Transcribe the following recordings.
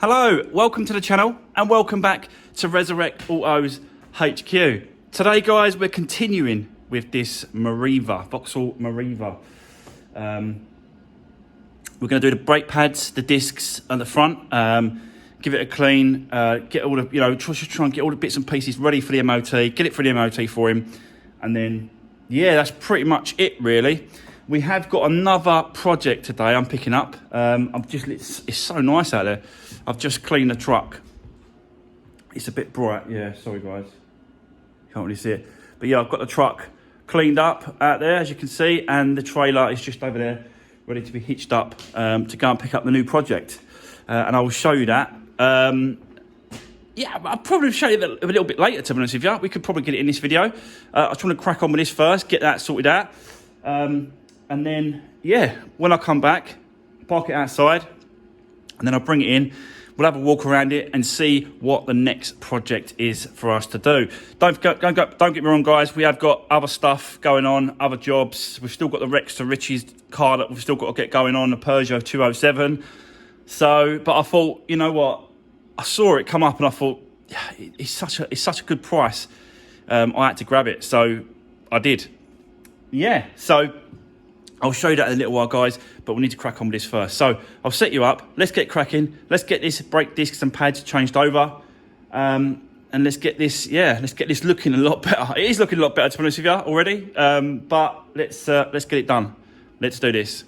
Hello, welcome to the channel and welcome back to Resurrect Autos HQ. Today guys, we're continuing with this Mariva, Vauxhall Mariva. We're going to do the brake pads, the discs on the front, give it a clean, get all the, try and get all the bits and pieces ready for the MOT, get it for the MOT for him, and then, yeah, that's pretty much it really. We have got another project today I'm picking up. It's so nice out there. I've just cleaned the truck. It's a bit bright, yeah, sorry guys. Can't really see it. But yeah, I've got the truck cleaned up out there, as you can see, and the trailer is just over there, ready to be hitched up to go and pick up the new project. And I will show you that. Yeah, I'll probably show you a little bit later, to be honest with you. We could probably get it in this video. I just want to crack on with this first, get that sorted out. And then, yeah, when I come back, park it outside, and then I'll bring it in. We'll have a walk around it and see what the next project is for us to do. Don't get me wrong, guys. We have got other stuff going on, other jobs. We've still got the Rex to Richie's car that we've still got to get going on, the Peugeot 207. So, but I thought, you know what? I saw it come up and I thought, yeah, it's such a good price. I had to grab it, so I did. Yeah, so I'll show you that in a little while, guys, but we need to crack on with this first. So I'll set you up. Let's get cracking. Let's get this brake discs and pads changed over. And let's get this, looking a lot better. It is looking a lot better, to be honest with you, already. But let's get it done. Let's do this.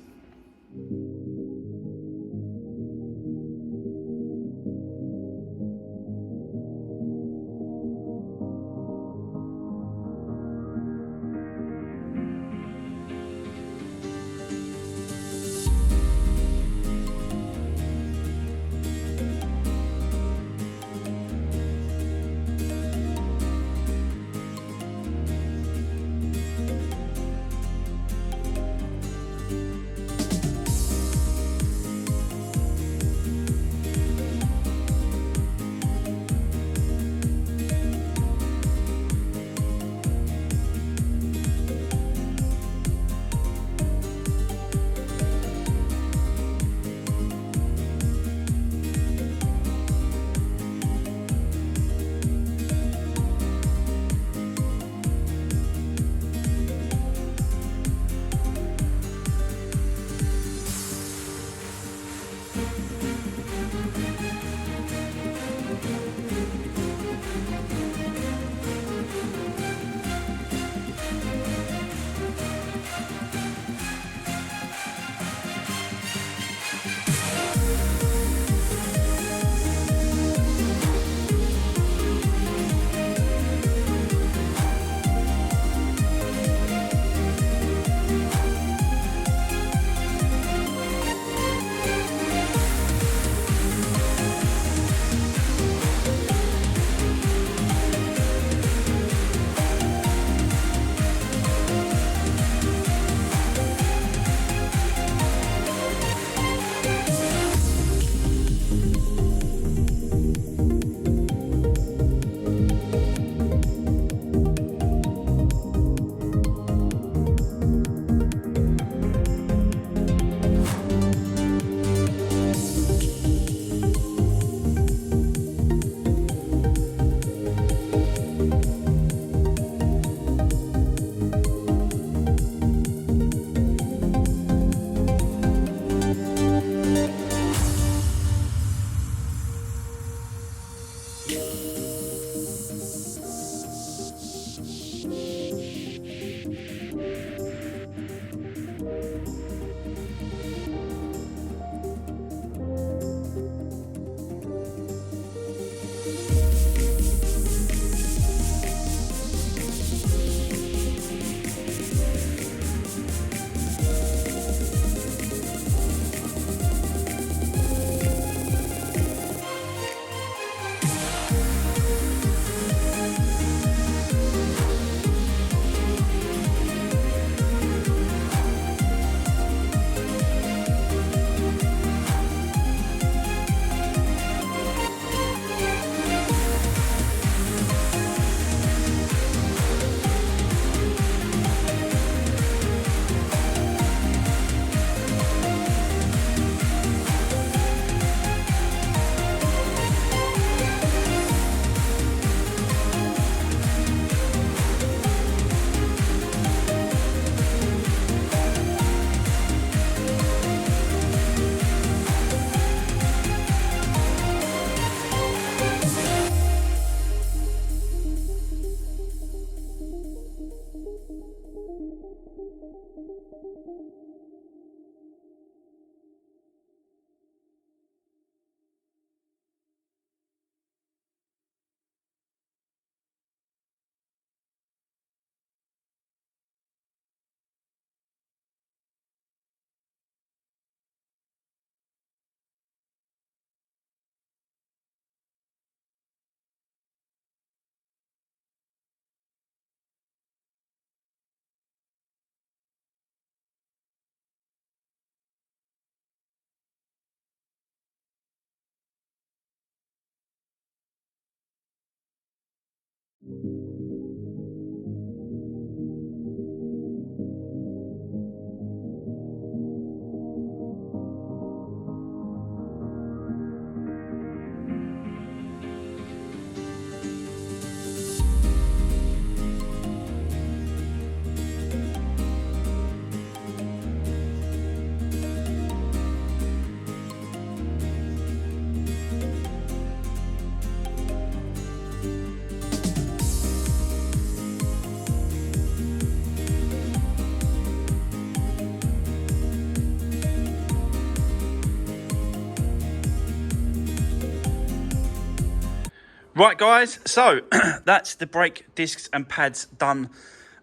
Right, guys, so that's the brake discs and pads done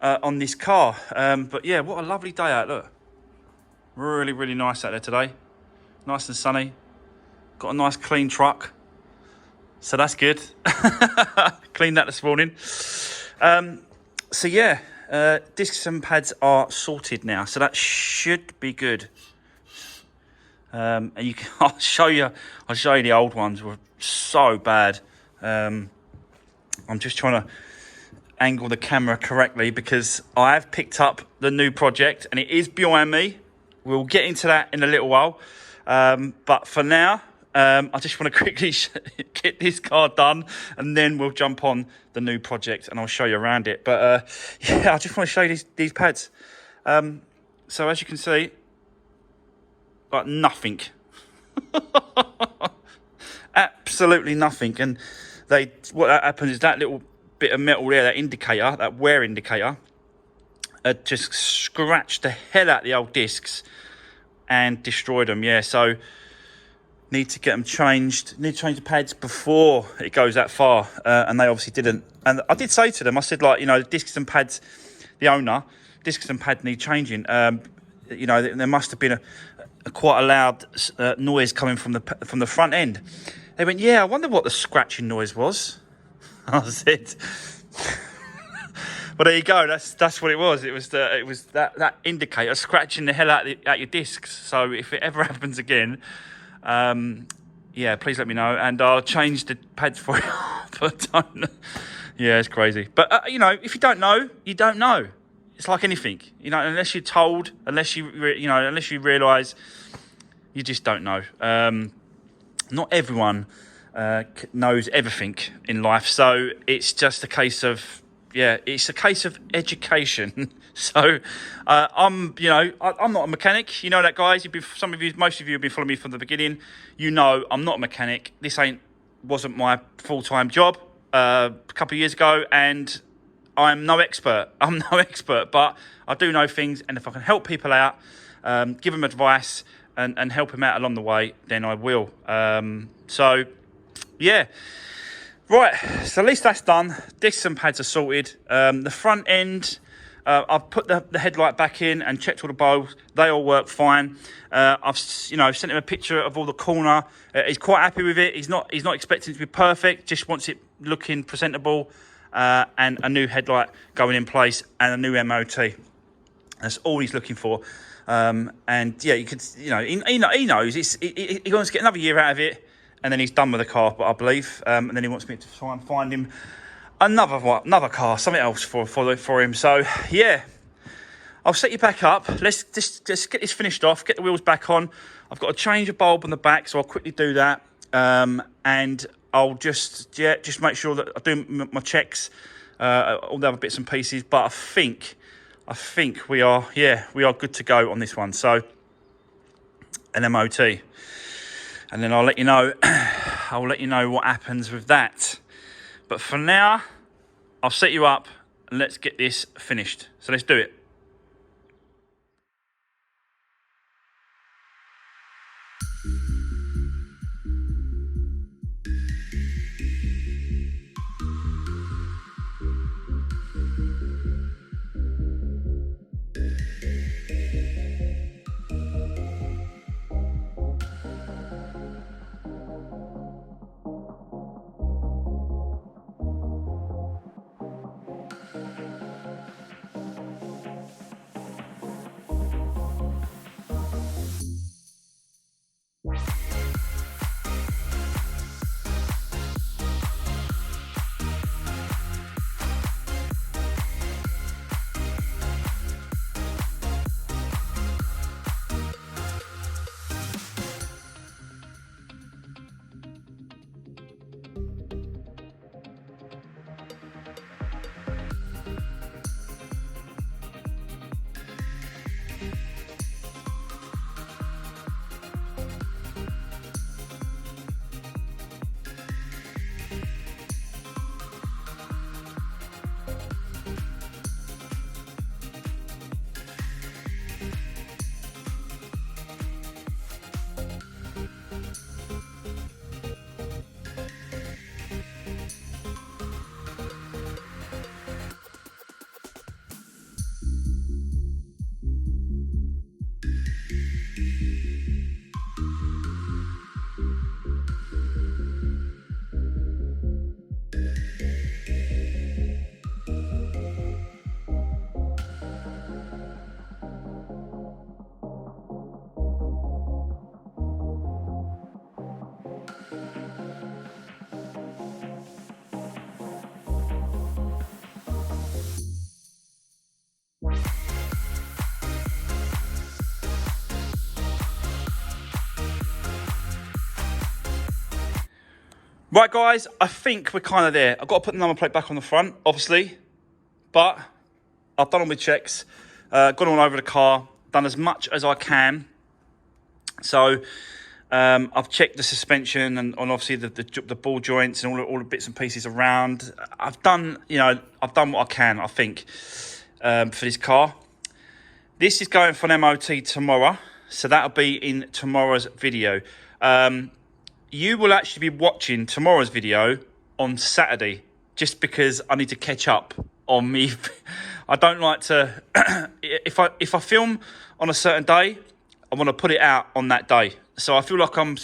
on this car. But yeah, what a lovely day out, look. Really, really nice out there today. Nice and sunny. Got a nice clean truck. So that's good. Cleaned that this morning. So yeah, discs and pads are sorted now. So that should be good. And you can, I'll show you the old ones were so bad. I'm just trying to angle the camera correctly because I have picked up the new project and it is behind me. We'll get into that in a little while. But for now, I just want to quickly get this car done and then we'll jump on the new project and I'll show you around it. But yeah, I just want to show you these pads. So as you can see, like nothing. Absolutely nothing. And what happens is that little bit of metal there, that indicator, that wear indicator, just scratched the hell out of the old discs and destroyed them. Yeah, so need to get them changed. Need to change the pads before it goes that far, and they obviously didn't. And I did say to them, I said, like, you know, the discs and pads, the owner, discs and pads need changing. You know, there must have been a quite a loud noise coming from the front end. They went, yeah, I wonder what the scratching noise was. I said, well, there you go. That's what it was. It was that indicator scratching the hell out your discs. So if it ever happens again, yeah, please let me know and I'll change the pads for you. But yeah, it's crazy. But you know, if you don't know, you don't know. It's like anything, you know. Unless you're told, unless you realise, you just don't know. Not everyone knows everything in life, so it's just a case of education. So I'm not a mechanic. You know that, guys. Most of you have been following me from the beginning. You know I'm not a mechanic. This wasn't my full-time job a couple of years ago, and I'm no expert. But I do know things, and if I can help people out, give them advice and help them out along the way, then I will. So yeah. Right, so at least that's done. Discs and pads are sorted. The front end, I've put the headlight back in and checked all the bulbs. They all work fine. I've sent him a picture of all the corner. He's quite happy with it. He's not expecting it to be perfect. Just wants it looking presentable, and a new headlight going in place and a new MOT. That's all he's looking for. And yeah, he knows he wants to get another year out of it. And then he's done with the car, but I believe, and then he wants me to try and find him another car, something else for him. So yeah, I'll set you back up. Let's just get this finished off, get the wheels back on. I've got to change a bulb on the back, so I'll quickly do that. And I'll just make sure that I do my checks, all the other bits and pieces. But I think we are good to go on this one. So an MOT. And then I'll let you know what happens with that. But for now, I'll set you up and let's get this finished. So let's do it. Right, guys, I think we're kind of there. I've got to put the number plate back on the front, obviously, but I've done all my checks, gone all over the car, done as much as I can. So I've checked the suspension and obviously the ball joints and all the bits and pieces around. I've done what I can, I think, for this car. This is going for an MOT tomorrow, so that'll be in tomorrow's video. You will actually be watching tomorrow's video on Saturday, just because I need to catch up on me. I don't like to, if I film on a certain day, I want to put it out on that day. So I feel like I'm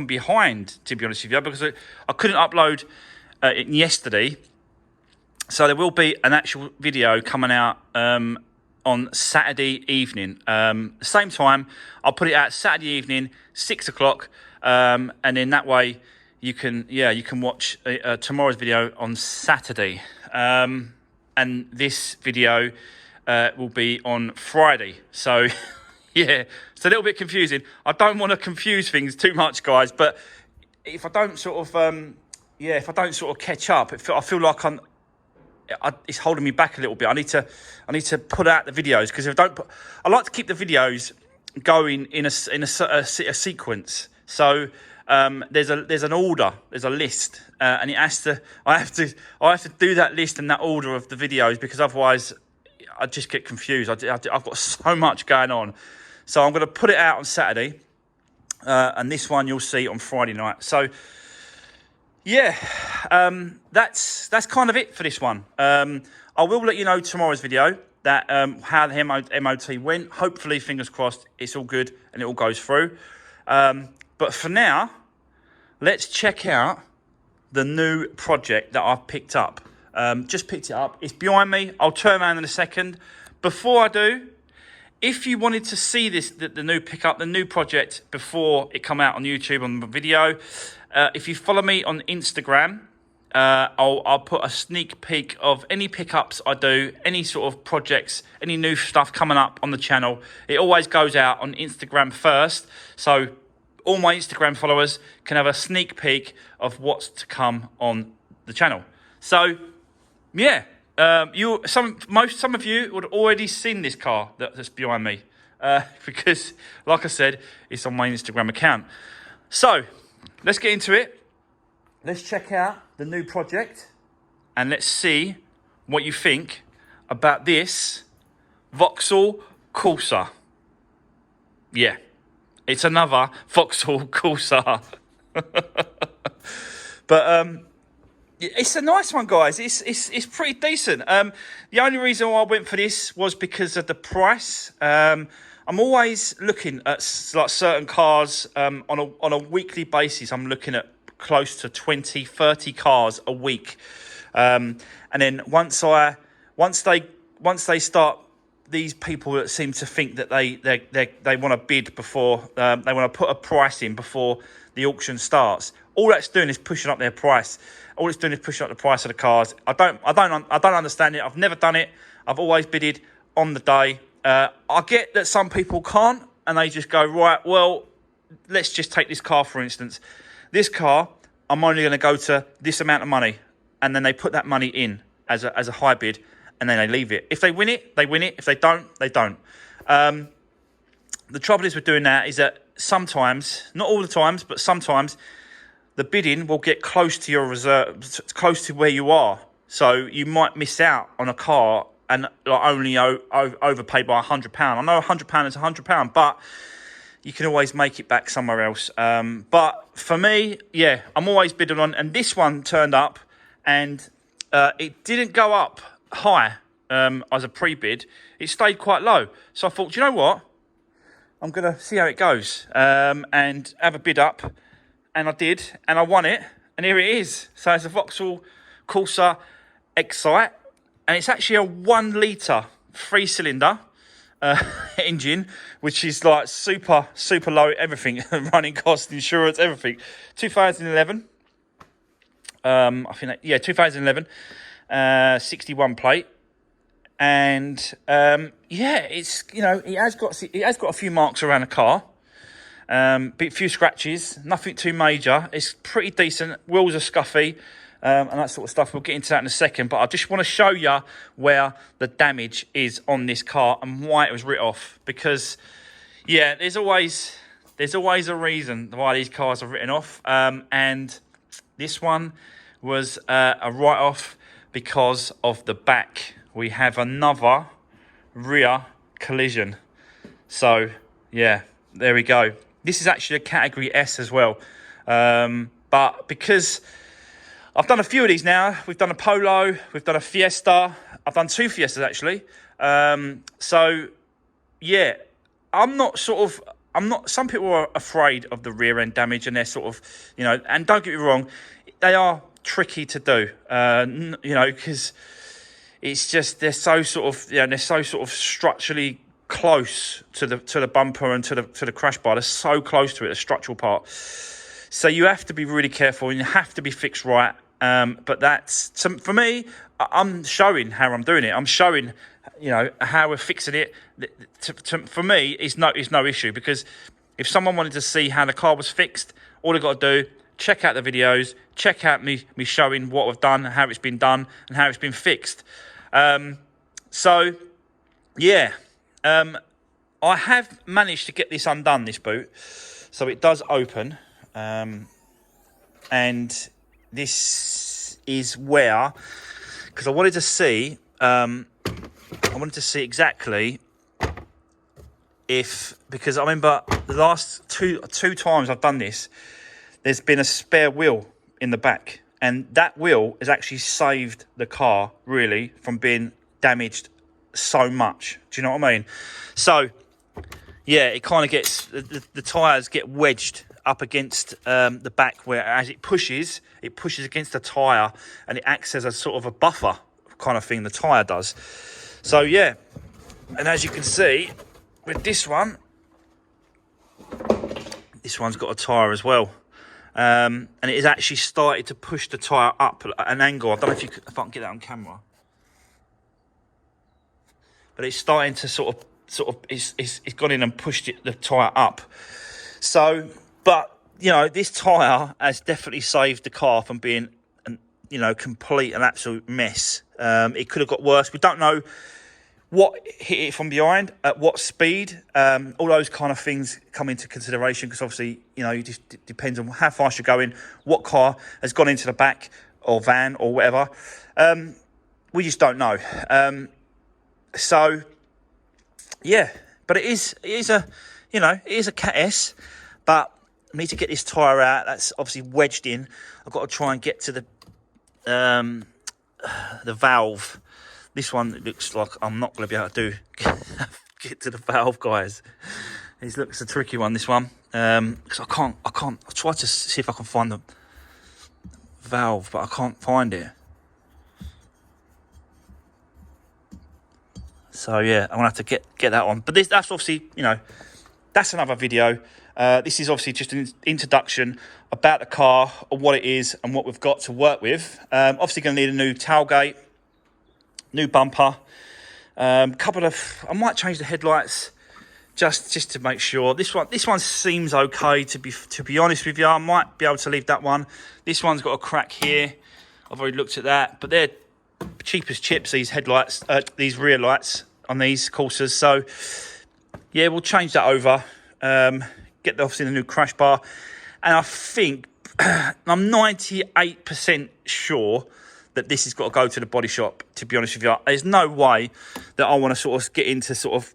behind, to be honest with you, because I couldn't upload it yesterday. So there will be an actual video coming out on Saturday evening. Same time, I'll put it out Saturday evening, 6 o'clock. And then that way you can watch tomorrow's video on Saturday. And this video will be on Friday. So yeah, it's a little bit confusing. I don't want to confuse things too much, guys, but if I don't sort of catch up, I feel like it's holding me back a little bit. I need to put out the videos, because if I don't I like to keep the videos going in a sequence. So there's an order, there's a list, and I have to do that list and that order of the videos, because otherwise I just get confused. I've got so much going on, so I'm going to put it out on Saturday, and this one you'll see on Friday night. So yeah, that's kind of it for this one. I will let you know tomorrow's video that how the MOT went. Hopefully, fingers crossed, it's all good and it all goes through. But for now, let's check out the new project that I've picked up. Just picked it up. It's behind me. I'll turn around in a second. Before I do, if you wanted to see the new pickup, the new project, before it come out on YouTube on the video, if you follow me on Instagram, I'll put a sneak peek of any pickups I do, any sort of projects, any new stuff coming up on the channel. It always goes out on Instagram first, so all my Instagram followers can have a sneak peek of what's to come on the channel. So yeah, some of you would have already seen this car that's behind me, because like I said, it's on my Instagram account. So let's get into it. Let's check out the new project and let's see what you think about this Vauxhall Corsa. Yeah, It's another Vauxhall Corsa. But it's a nice one, guys. It's pretty decent. The only reason why I went for this was because of the price. I'm always looking at like certain cars on a weekly basis. I'm looking at close to 20, 30 cars a week. And then once they start, these people that seem to think that they want to bid before they want to put a price in before the auction starts. All that's doing is pushing up their price. All it's doing is pushing up the price of the cars. I don't understand it. I've never done it. I've always bidded on the day. I get that some people can't, and they just go, right, well, let's just take this car, for instance. This car, I'm only going to go to this amount of money, and then they put that money in as a high bid, and then they leave it. If they win it, they win it. If they don't, they don't. The trouble is with doing that is that sometimes, not all the times, but sometimes, the bidding will get close to your reserve, close to where you are. So you might miss out on a car and like only overpay by £100. I know £100 is £100, but you can always make it back somewhere else. But for me, yeah, I'm always bidding on. And this one turned up, and it didn't go up high as a pre-bid. It stayed quite low. So I thought, do you know what? I'm going to see how it goes and have a bid up. And I did, and I won it, and here it is. So it's a Vauxhall Corsa Excite, and it's actually a 1 litre 3-cylinder engine, which is like super low, everything, running cost, insurance, everything. 2011, I think that, yeah, 2011, 61 plate, and yeah, it's, you know, it has got a few marks around the car. A few scratches, nothing too major. It's pretty decent. Wheels are scuffy and that sort of stuff. We'll get into that in a second. But I just want to show you where the damage is on this car and why it was written off. Because, yeah, there's always a reason why these cars are written off. And this one was a write-off because of the back. We have another rear collision. So, yeah, there we go. This is actually a category S as well. But because I've done a few of these now, we've done a Polo, we've done a Fiesta. I've done 2 Fiestas actually. So yeah, some people are afraid of the rear end damage, and they're sort of, you know, and don't get me wrong, they are tricky to do, you know, because it's just, they're so sort of structurally close to the bumper and to the crash bar. They're so close to it, the structural part. So you have to be really careful, and you have to be fixed right. But that's, for me, I'm showing how I'm doing it. I'm showing, you know, how we're fixing it. For me, it's no issue, because if someone wanted to see how the car was fixed, all they've got to do, check out the videos, check out me showing what I've done, how it's been done, and how it's been fixed. So yeah. I have managed to get this undone, this boot, so it does open, and this is where, because I wanted to see exactly because I remember the last two times I've done this, there's been a spare wheel in the back, and that wheel has actually saved the car really from being damaged so much. Do you know what I mean? So yeah, it kind of gets, the tires get wedged up against the back, where as it pushes against the tire, and it acts as a sort of a buffer kind of thing, the tire does. So yeah, and as you can see with this one's got a tire as well, and it has actually started to push the tire up at an angle. I don't know if I can get that on camera, but it's starting to sort of it's gone in and pushed the tyre up. So, but, you know, this tyre has definitely saved the car from being, you know, complete and absolute mess. It could have got worse. We don't know what hit it from behind, at what speed. All those kind of things come into consideration, because obviously, you know, it just depends on how fast you're going, what car has gone into the back or van or whatever. We just don't know. So, yeah, But it is a, you know, it is a Cat S. But I need to get this tyre out. That's obviously wedged in. I've got to try and get to the valve. This one looks like I'm not going to be able to get to the valve, guys. It looks a tricky one, this one, because I can't. I'll try to see if I can find the valve, but I can't find it. So yeah, I'm gonna have to get that on. But that's obviously, you know, that's another video. This is obviously just an introduction about the car, or what it is, and what we've got to work with. Obviously, going to need a new tailgate, new bumper, I might change the headlights just to make sure. This one seems okay, to be honest with you. I might be able to leave that one. This one's got a crack here. I've already looked at that, but they're cheap as chips, these headlights, these rear lights on these Corsas. So yeah, we'll change that over. Get obviously the new crash bar, and I think I'm 98% sure that this has got to go to the body shop, to be honest with you. There's no way that I want to sort of get into sort of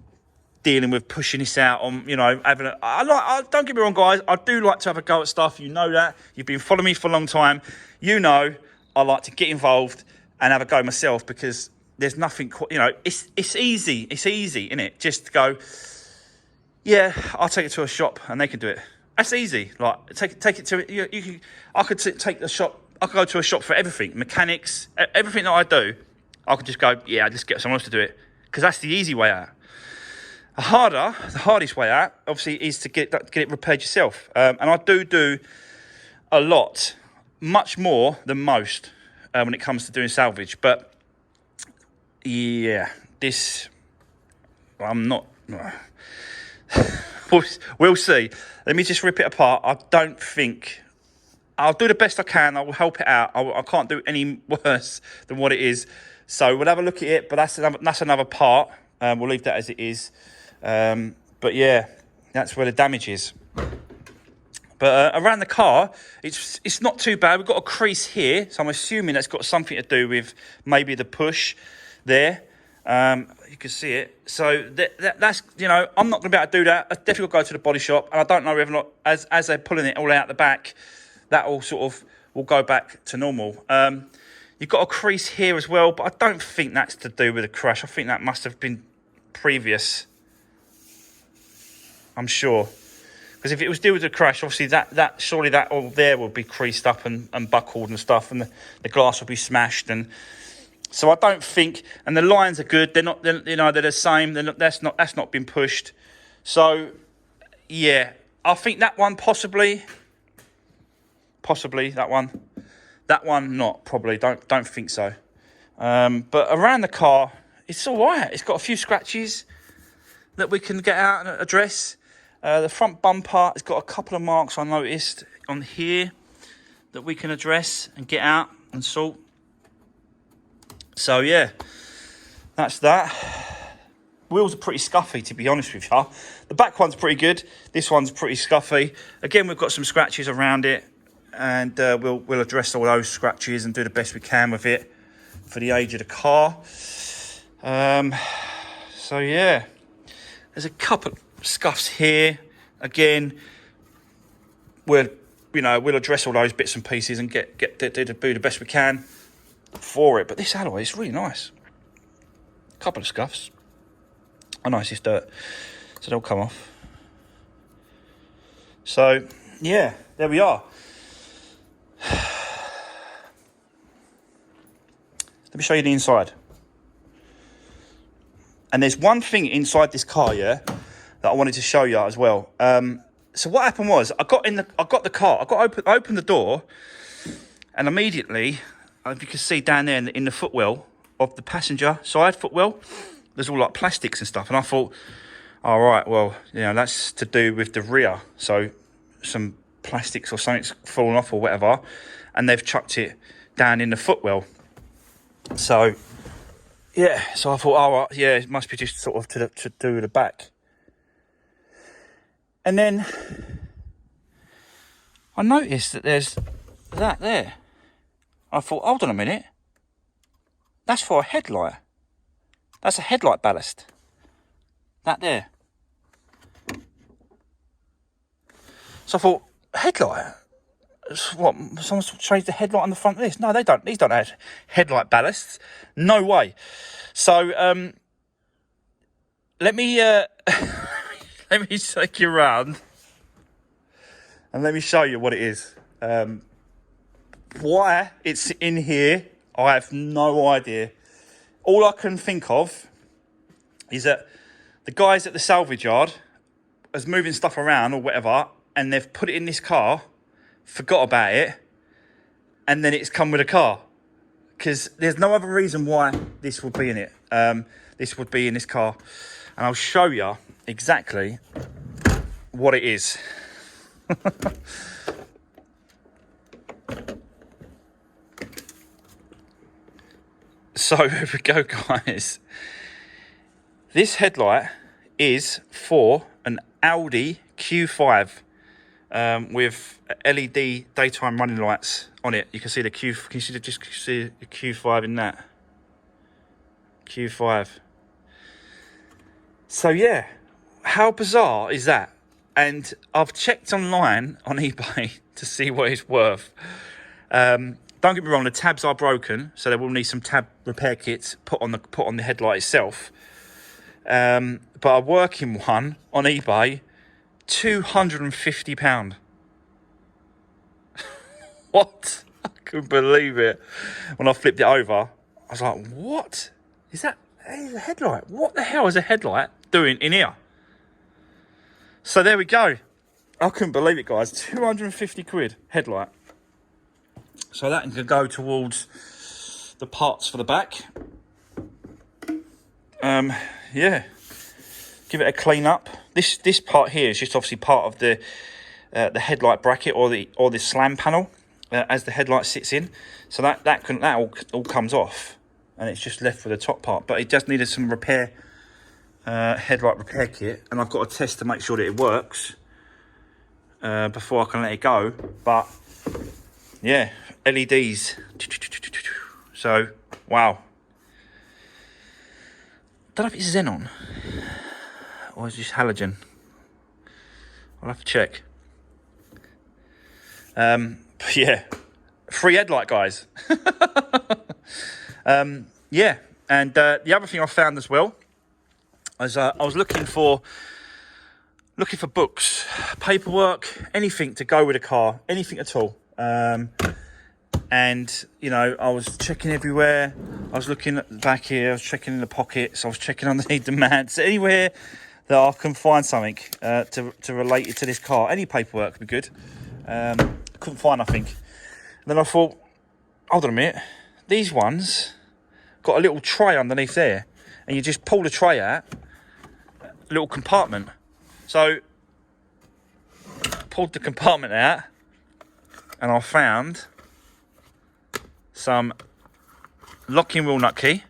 dealing with pushing this out on, you know, having don't get me wrong, guys, I do like to have a go at stuff. You know that. You've been following me for a long time. You know I like to get involved and have a go myself, because there's nothing, you know, it's easy. It's easy, isn't it? Just to go, yeah, I'll take it to a shop and they can do it. That's easy. Like, take it to, you can, I could take the shop. I could go to a shop for everything, mechanics, everything that I do. I could just go, yeah, just get someone else to do it, because that's the easy way out. The hardest way out, obviously, is to get it repaired yourself. And I do a lot, much more than most, when it comes to doing salvage. But yeah, I'm not. We'll see. Let me just rip it apart. I don't think. I'll do the best I can. I will help it out. I can't do any worse than what it is. So we'll have a look at it. But that's another part. We'll leave that as it is. But yeah, that's where the damage is. But around the car, it's not too bad. We've got a crease here, so I'm assuming that's got something to do with maybe the push there. You can see it. So that's, you know, I'm not going to be able to do that. I definitely got to go to the body shop, and I don't know whether or not, as they're pulling it all out the back, that all sort of will go back to normal. You've got a crease here as well, but I don't think that's to do with the crash. I think that must have been previous. I'm sure. Because if it was due with the crash, obviously surely that all there will be creased up and buckled and stuff, and the glass will be smashed. And so I don't think, and the lines are good. They're not, you know, they're the same. That's not been pushed. So yeah, I think that one possibly that one not probably. Don't think so. But around the car, it's all right. It's got a few scratches that we can get out and address. The front bumper has got a couple of marks I noticed on here that we can address and get out and sort. So yeah, that's that. Wheels are pretty scuffy, to be honest with you. The back one's pretty good. This one's pretty scuffy. Again, we've got some scratches around it, and we'll address all those scratches and do the best we can with it for the age of the car. So yeah, there's a couple scuffs here. Again, we'll address all those bits and pieces and do the best we can for it. But this alloy is really nice. A couple of scuffs. Oh no, it's just dirt, so they'll come off. So yeah, there we are. Let me show you the inside. And there's one thing inside this car, yeah, that I wanted to show you as well. So what happened was, I opened the door, and immediately, if you can see down there in the footwell of the passenger side footwell, there's all like plastics and stuff. And I thought, all right, well, you know, that's to do with the rear. So some plastics or something's fallen off or whatever, and they've chucked it down in the footwell. So yeah, so I thought, oh, well, yeah, it must be just sort of to do with the back. And then I noticed that there's that there. I thought, hold on a minute. That's for a headlight. That's a headlight ballast. That there. So I thought, headlight? What, someone's changed the headlight on the front of this? No, they don't. These don't have headlight ballasts. No way. So let me let me take you around and let me show you what it is. Why it's in here, I have no idea. All I can think of is that the guys at the salvage yard was moving stuff around or whatever, and they've put it in this car, forgot about it, and then it's come with a car. Because there's no other reason why this would be in it. This would be in this car. And I'll show you exactly what it is. So here we go, guys. This headlight is for an Audi Q5 with LED daytime running lights on it. You can see the Q. Can you see the Q5 in that? Q5. So yeah, how bizarre is that? And I've checked online on eBay to see what it's worth. Don't get me wrong, the tabs are broken, so they will need some tab repair kits put on the headlight itself. But a working one on eBay, £250. What? I couldn't believe it. When I flipped it over, I was like, what? Is that a headlight? What the hell is a headlight doing in here? So there we go. I couldn't believe it, guys. 250 quid headlight. So that can go towards the parts for the back. Yeah. Give it a clean up. This part here is just obviously part of the headlight bracket or the slam panel as the headlight sits in. So that all comes off, and it's just left with the top part. But it just needed some repair, headlight repair kit, and I've got to test to make sure that it works before I can let it go. But yeah, LEDs. So wow. Don't know if it's xenon or is this halogen. I'll have to check. But yeah, free headlight, guys. Yeah, and the other thing I found as well is I was looking for books, paperwork, anything to go with a car, anything at all. And you know, I was checking everywhere. I was looking at the back here. I was checking in the pockets. I was checking underneath the mats. Anywhere that I can find something to relate it to this car, any paperwork would be good. Couldn't find nothing. And then I thought, hold on a minute. These ones got a little tray underneath there, and you just pull the tray out, a little compartment. So pulled the compartment out, and I found some locking wheel nut key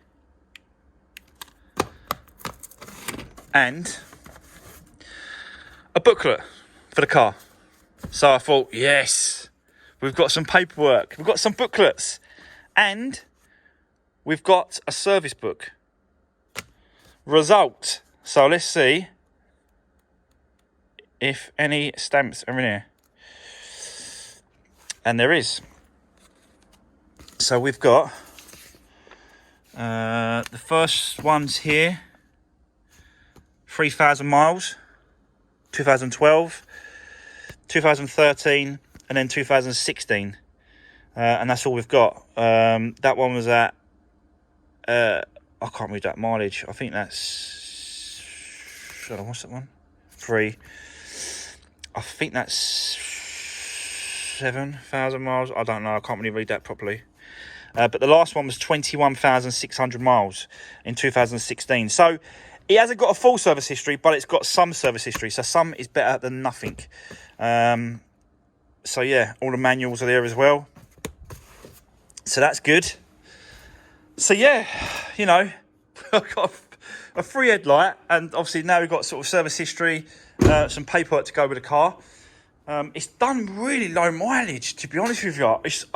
and a booklet for the car. So I thought, yes, we've got some paperwork, we've got some booklets, and we've got a service book. Result. So let's see if any stamps are in here. And there is. So we've got the first one's here, 3,000 miles, 2012, 2013, and then 2016. And that's all we've got. That one was at, I can't read that mileage. I think that's, what's that one? 3. I think that's 7,000 miles. I don't know. I can't really read that properly. But the last one was 21,600 miles in 2016. So it hasn't got a full service history, but it's got some service history. So some is better than nothing. So yeah, all the manuals are there as well. So that's good. So yeah, you know, I've got a free headlight, and obviously now we've got sort of service history, some paperwork to go with the car. It's done really low mileage, to be honest with you. It's,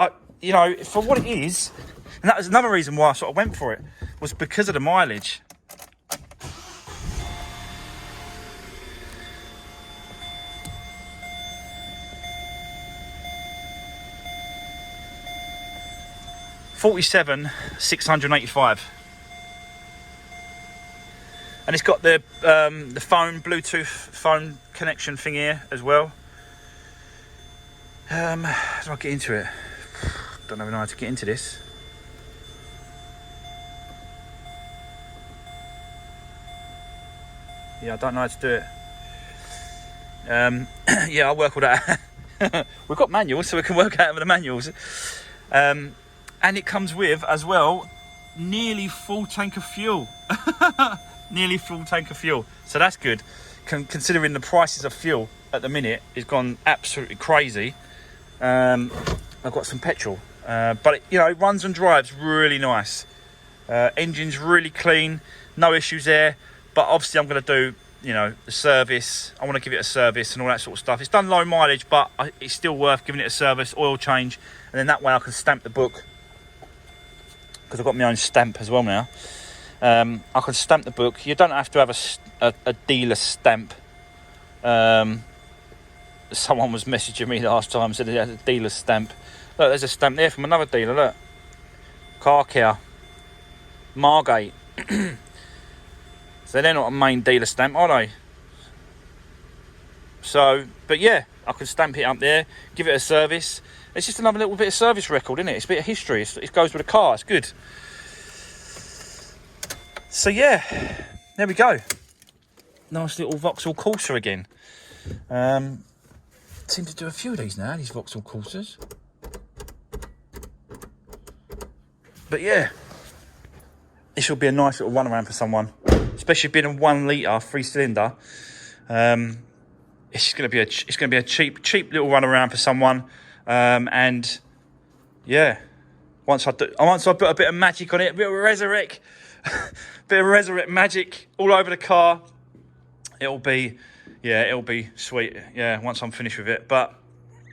you know, for what it is, and that was another reason why I sort of went for it, was because of the mileage. 47,685. And it's got the phone, Bluetooth phone connection thing here as well. How do I get into it? Don't even know how to get into this. Yeah, I don't know how to do it. Yeah, I'll work all that. We've got manuals, so we can work out with the manuals. And it comes with, as well, nearly full tank of fuel. Nearly full tank of fuel. So that's good. Considering the prices of fuel at the minute has gone absolutely crazy. I've got some petrol. But it, you know, it runs and drives really nice. Engine's really clean. No issues there. But obviously I'm going to do, you know, the service. I want to give it a service and all that sort of stuff. It's done low mileage, but it's still worth giving it a service, oil change. And then that way I can stamp the book. Because I've got my own stamp as well now. I can stamp the book. You don't have to have a dealer stamp. Someone was messaging me last time, said they had a dealer stamp. Look, there's a stamp there from another dealer, look. Car Care. Margate. So they're not a main dealer stamp, are they? So, but yeah, I can stamp it up there, give it a service. It's just another little bit of service record, isn't it? It's a bit of history. It goes with the car. It's good. So yeah, there we go. Nice little Vauxhall Corsa again. Seem to do a few of these now, these Vauxhall Corsas. But yeah, this will be a nice little run around for someone, especially being a 1 litre 3-cylinder. It's going to be a cheap little run around for someone. And yeah, once I put a bit of magic on it, a bit of resurrect. Bit of resurrect magic all over the car. It'll be sweet. Yeah, once I'm finished with it. But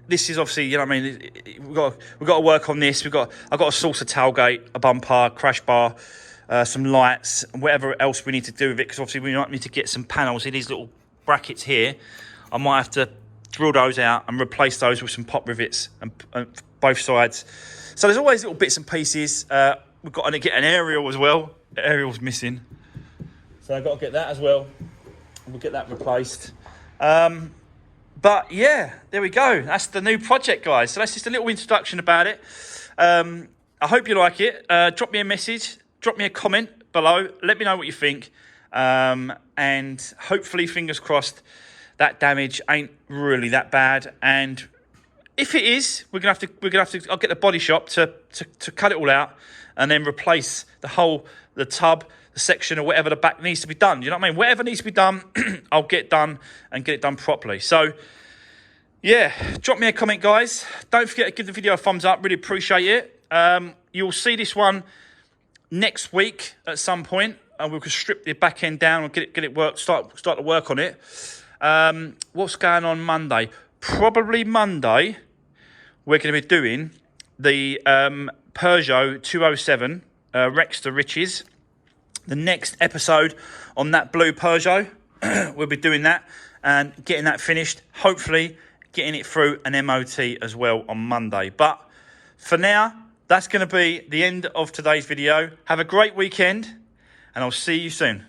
this is obviously, you know what I mean. We've got to work on this. I've got to source a tailgate, a bumper, crash bar, some lights, and whatever else we need to do with it. Because obviously we might need to get some panels in these little brackets here. I might have to drill those out and replace those with some pop rivets and both sides. So there's always little bits and pieces. We've got to get an aerial as well. The aerial's missing, so I've got to get that as well. We'll get that replaced. But yeah, there we go. That's the new project, guys. So that's just a little introduction about it. I hope you like it. Drop me a message, drop me a comment below. Let me know what you think. And hopefully, fingers crossed, that damage ain't really that bad. And if it is, we're gonna have to. I'll get the body shop to cut it all out and then replace the tub, the section, or whatever the back needs to be done. You know what I mean? Whatever needs to be done, I'll get done and get it done properly. So, yeah, drop me a comment, guys. Don't forget to give the video a thumbs up. Really appreciate it. You'll see this one next week at some point, and we can strip the back end down and get it work. Start to work on it. What's going on Monday? Probably Monday. We're going to be doing the Peugeot 207. Rex to Riches. The next episode on that blue Peugeot, we'll be doing that and getting that finished. Hopefully getting it through an MOT as well on Monday. But for now, that's going to be the end of today's video. Have a great weekend and I'll see you soon.